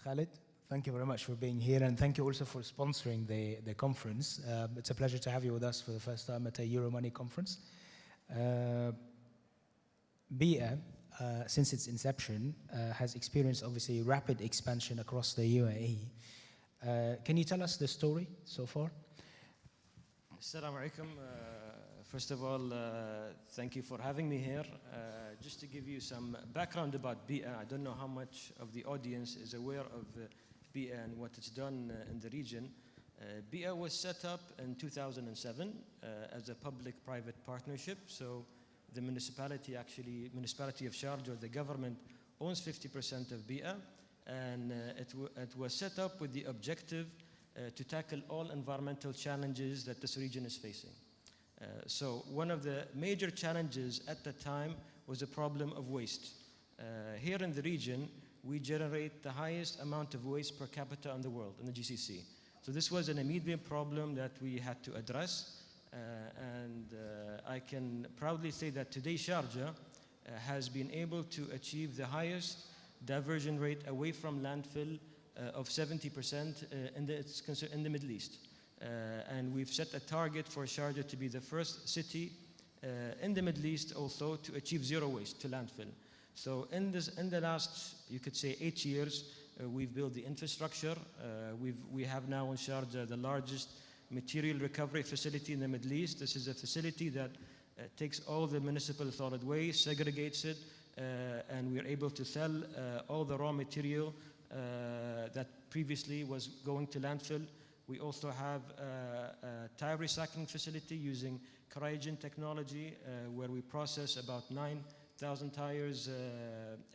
Khaled, thank you very much for being here, and thank you also for sponsoring the conference. It's a pleasure to have you with us for the first time at a Euromoney conference. BIA, since its inception, has experienced obviously rapid expansion across the UAE. Can you tell us the story so far? Assalamu alaikum. First of all, thank you for having me here. Just to give you some background about BIA, I don't know how much of the audience is aware of BIA and what it's done in the region. BIA was set up in 2007 as a public-private partnership. So the municipality of Sharjah, the government, owns 50% of BIA, and it was set up with the objective to tackle all environmental challenges that this region is facing. So one of the major challenges at the time was the problem of waste. Here in the region, we generate the highest amount of waste per capita in the world, in the GCC. So this was an immediate problem that we had to address. I can proudly say that today Sharjah has been able to achieve the highest diversion rate away from landfill of 70% in the Middle East. And we've set a target for Sharjah to be the first city in the Middle East also to achieve zero waste to landfill. So in the last, you could say, 8 years, we've built the infrastructure. We have now in Sharjah the largest material recovery facility in the Middle East. This is a facility that takes all the municipal solid waste, segregates it, and we're able to sell all the raw material that previously was going to landfill. We also have a tire recycling facility using cryogen technology where we process about 9,000 tires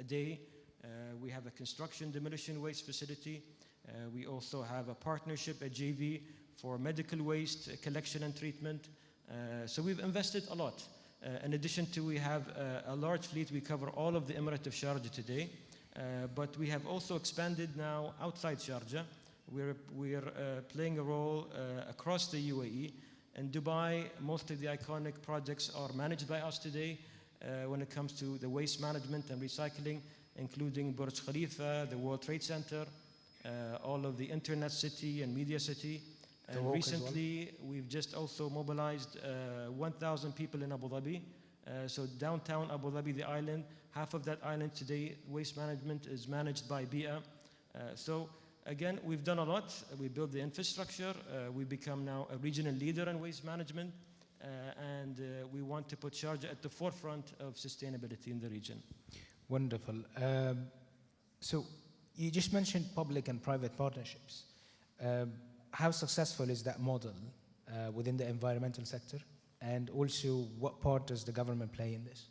a day. We have a construction demolition waste facility. We also have a partnership, a JV, for medical waste collection and treatment. So we've invested a lot. In addition to, we have a large fleet. We cover all of the Emirates of Sharjah today. But we have also expanded now outside Sharjah. We're playing a role across the UAE. In Dubai, most of the iconic projects are managed by us today when it comes to the waste management and recycling, including Burj Khalifa, the World Trade Center, all of the Internet City and Media City. And recently, we've just also mobilized 1,000 people in Abu Dhabi. So downtown Abu Dhabi, the island, half of that island today, waste management is managed by BIA. So again, we've done a lot. We built the infrastructure. We become now a regional leader in waste management. And we want to put Sharjah at the forefront of sustainability in the region. Wonderful. So you just mentioned public and private partnerships. How successful is that model within the environmental sector? And also, what part does the government play in this?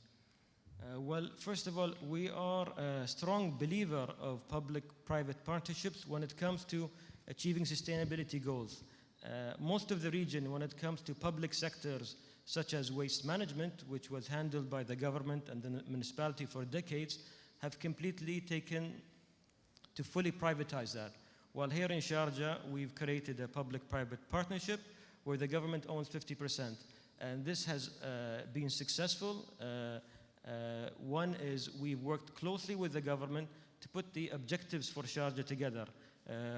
Well, first of all, we are a strong believer of public-private partnerships when it comes to achieving sustainability goals. Most of the region, when it comes to public sectors, such as waste management, which was handled by the government and the municipality for decades, have completely taken to fully privatize that. While here in Sharjah, we've created a public-private partnership where the government owns 50%. And this has been successful. One is we've worked closely with the government to put the objectives for Sharjah together,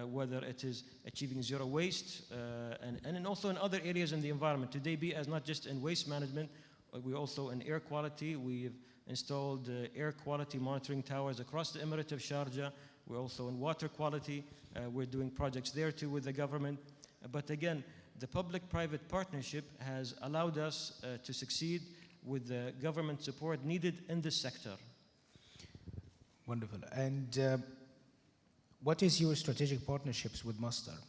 whether it is achieving zero waste and also in other areas in the environment. Today, BIA is not just in waste management, we're also in air quality. We've installed air quality monitoring towers across the Emirate of Sharjah. We're also in water quality. We're doing projects there too with the government. But again, the public-private partnership has allowed us to succeed with the government support needed in this sector. Wonderful. And what is your strategic partnerships with Masdar?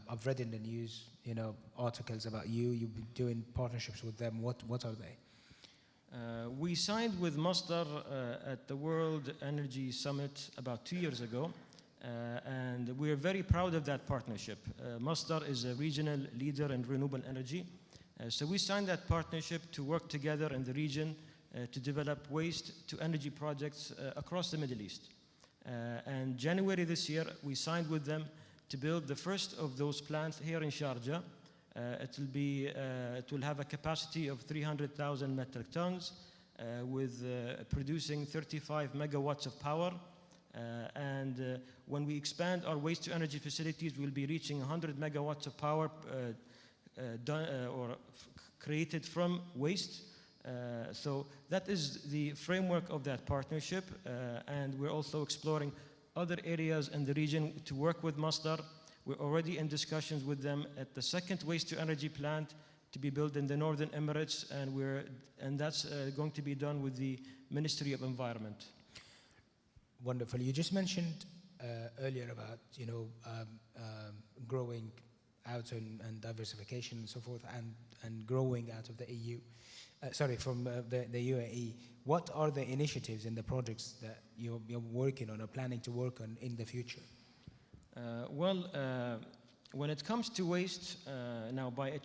I've read in the news, articles about you. You've been doing partnerships with them. What are they? We signed with Masdar at the World Energy Summit about 2 years ago. And we're very proud of that partnership. Masdar is a regional leader in renewable energy. So we signed that partnership to work together in the region to develop waste to energy projects across the Middle East. And January this year, we signed with them to build the first of those plants here in Sharjah. It will have a capacity of 300,000 metric tons with producing 35 megawatts of power. When we expand our waste to energy facilities, we'll be reaching 100 megawatts of power created from waste. So that is the framework of that partnership, and we're also exploring other areas in the region to work with Masdar. We're already in discussions with them at the second waste to energy plant to be built in the Northern Emirates, and that's going to be done with the Ministry of Environment. Wonderful. You just mentioned earlier about growing out and diversification and so forth, and growing out of the EU. From the UAE. What are the initiatives and the projects that you're working on or planning to work on in the future? When it comes to waste, now by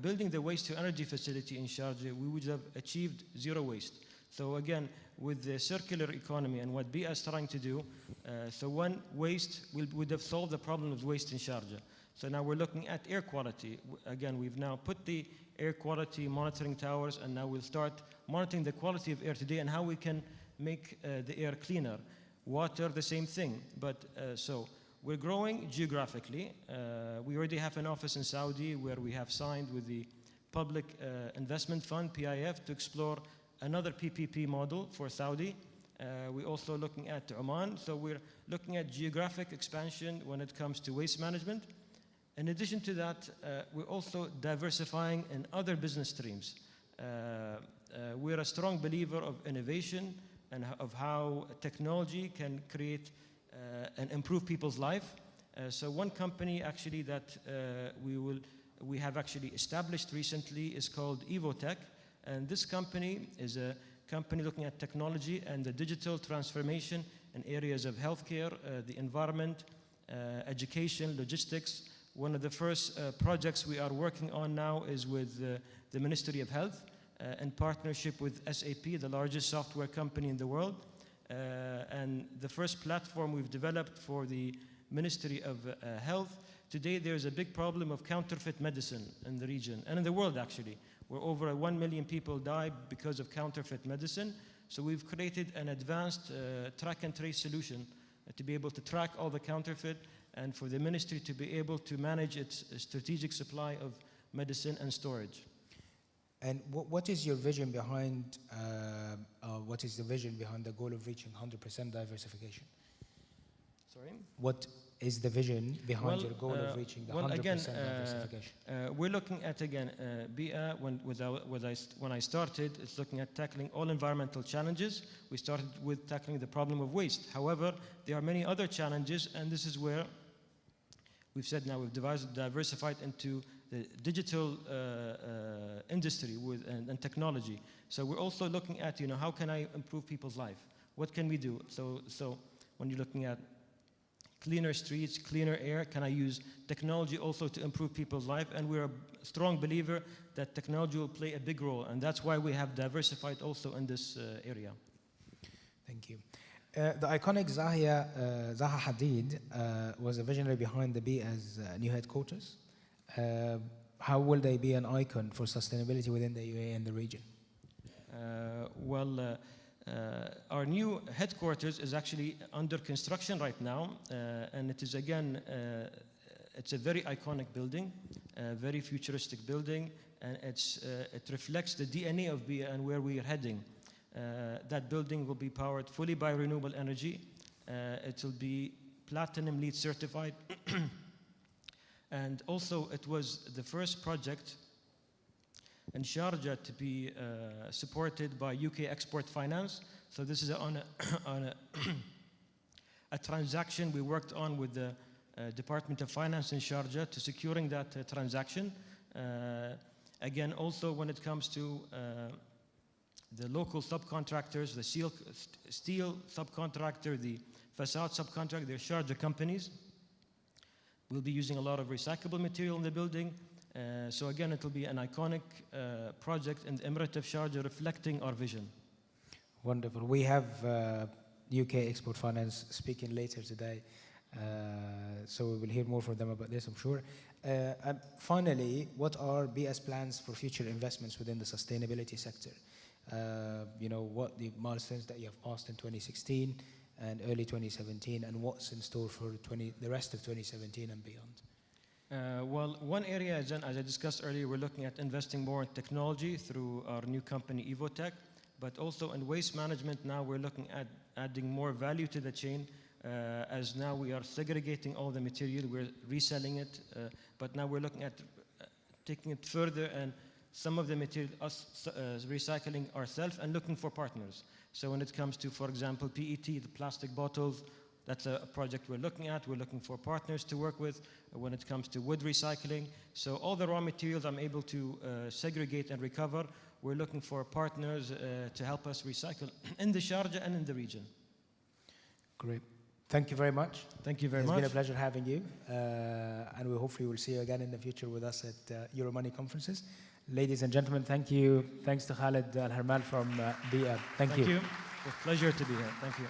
building the waste to energy facility in Sharjah, we would have achieved zero waste. So again, with the circular economy and what BIA is trying to do, one waste would have solved the problem of waste in Sharjah. So now we're looking at air quality. Again, we've now put the air quality monitoring towers, and now we'll start monitoring the quality of air today and how we can make the air cleaner. Water, the same thing. So we're growing geographically. We already have an office in Saudi where we have signed with the Public Investment Fund, PIF, to explore another PPP model for Saudi. We're also looking at Oman. So we're looking at geographic expansion when it comes to waste management. In addition to that, we're also diversifying in other business streams. We're a strong believer of innovation and of how technology can create and improve people's life. So one company actually that we have actually established recently is called Evotech, and this company is a company looking at technology and the digital transformation in areas of healthcare, the environment, education, logistics. One of the first projects we are working on now is with the Ministry of Health in partnership with SAP, the largest software company in the world. And the first platform we've developed for the Ministry of Health. Today there's a big problem of counterfeit medicine in the region and in the world actually, where over 1 million people die because of counterfeit medicine. So we've created an advanced track and trace solution to be able to track all the counterfeit and for the ministry to be able to manage its strategic supply of medicine and storage. And what is your vision behind, the goal of reaching 100% diversification? Sorry? What is the vision behind your goal of reaching the 100% diversification? We're looking at, again, BIA, when I started, it's looking at tackling all environmental challenges. We started with tackling the problem of waste. However, there are many other challenges, and this is where we've said now we've diversified into the digital industry and technology. So we're also looking at, how can I improve people's life? What can we do? So when you're looking at cleaner streets, cleaner air, can I use technology also to improve people's life? And we're a strong believer that technology will play a big role, and that's why we have diversified also in this area. Thank you. The iconic Zaha Hadid was a visionary behind the BIA's new headquarters. How will they be an icon for sustainability within the UAE and the region? Our new headquarters is actually under construction right now, and it is again, it's a very iconic building, a very futuristic building, and it reflects the DNA of BIA and where we are heading. That building will be powered fully by renewable energy. It will be Platinum LEED certified. And also it was the first project in Sharjah to be supported by UK Export Finance. So this is on a transaction we worked on with the Department of Finance in Sharjah to securing that transaction. Again, also when it comes to the local subcontractors, the steel subcontractor, the facade subcontractor, they're Sharjah companies. We'll be using a lot of recyclable material in the building. So again, it will be an iconic project in the Emirate of Sharjah reflecting our vision. Wonderful. We have UK Export Finance speaking later today, so we will hear more from them about this, I'm sure. And finally, what are BIA's plans for future investments within the sustainability sector? What the milestones that you have passed in 2016, and early 2017, and what's in store for the rest of 2017 and beyond? Well, one area, as I discussed earlier, we're looking at investing more in technology through our new company, Evotech, but also in waste management now we're looking at adding more value to the chain, as now we are segregating all the material, we're reselling it, but now we're looking at taking it further and some of the material recycling ourselves and looking for partners. So when it comes to, for example, PET, the plastic bottles, that's a project we're looking at. We're looking for partners to work with when it comes to wood recycling. So all the raw materials I'm able to segregate and recover, we're looking for partners to help us recycle in the Sharjah and in the region. Great. Thank you very much. Thank you very much. It's been a pleasure having you. And we hopefully will see you again in the future with us at Euromoney conferences. Ladies and gentlemen, thank you. Thanks to Khaled Al-Huraimel from BIA. Thank you. Thank you. It's a pleasure to be here. Thank you.